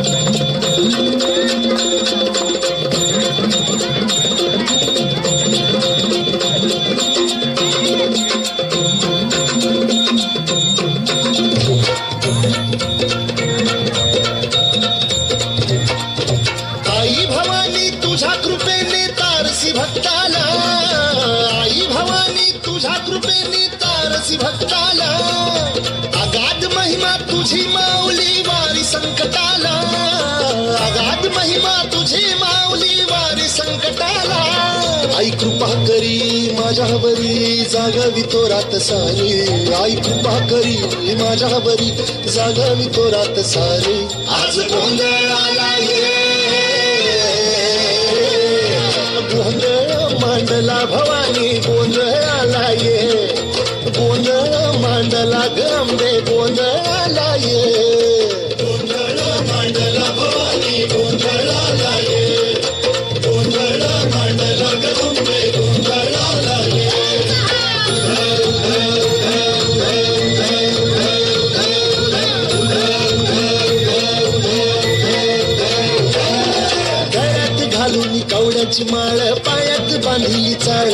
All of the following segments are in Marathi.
आई भवानी तुझ्या कृपेने तारसी भक्ताला, आई भवानी तुझ्या कृपेने तारसी भक्ताला, अगाध महिमा तुझी माऊली वारी संकटाला, अगाध महिमा तुझी माऊली वारी संकटाला. आई कृपा करी माझ्यावरी जागावी तो रात सारी, आई कृपा करी माझ्यावरी जागावी तो रात सारी. आज गोंधळ आला ये, गोंधळ मांडला भवानी गोंधळ आला ये, गोंधळ मांडला गंबे गोंधळ आला ये, गोंधळ मांडला भवानी गोंधळ आला ये, गोंधळ मांडला गंबे गोंधळ आला ये. कवड्याची माळ पायात बांधली चाळ,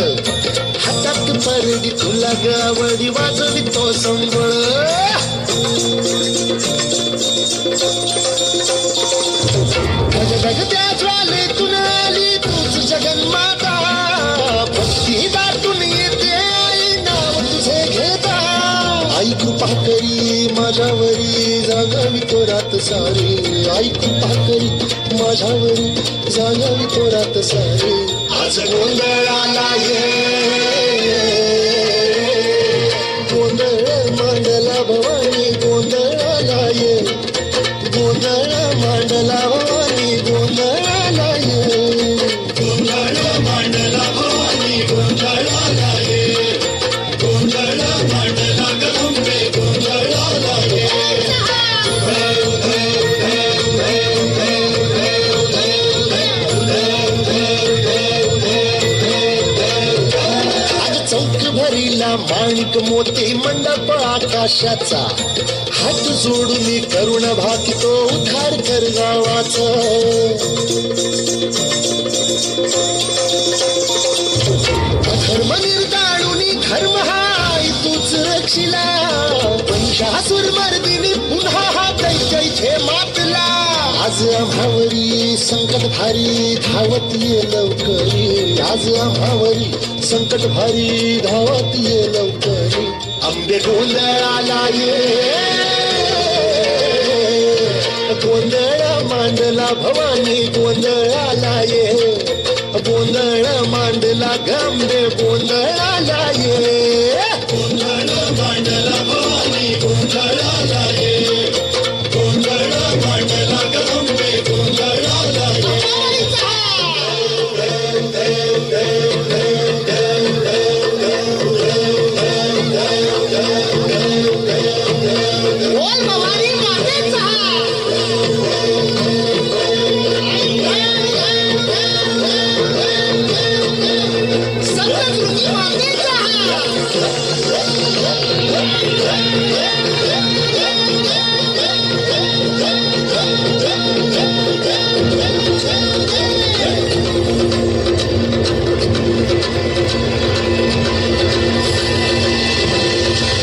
हातात परडी तुला गावडी वाजवी तो संबळ. त्या ज्वालेतून आली तूच जगन्माता, भक्ती दाटून येते आई नाव तुझे घेता. आई कृपा करी माझ्यावरी जागावी तो रात सारी, आई कृपा करी माझ्यावरी जागावी तो रात सारी. आज गोंधळ आला ये, गोंधळ मांडला भवानी गोंधळ आला ये, गोंधळ मांडला भवानी गोंधळ आला ये, गोंधळ मांडला भवानी गोंधळ आला ये, गोंधळ मांडला गंबे गोंधळ आला ये. माणिक मोती मंडप आकाशाचा, हात जोडून करुण भाकितो उद्धार कर गावाचा. धर्म निर्दाळून धर्म हाय तूच रक्षिला, पंचासुर मर्दिनी पुन्हा हा दैत्य मातला. आज आम्हावरी संकट भारी धावत ये लवकरी, आज आम्हावरी संकट भारी धावत ये लवकरी. आंबे गोंधळ आला ये, गोंधळ मांडला भवानी गोंधळ आला ये, गोंधळ मांडला गंबे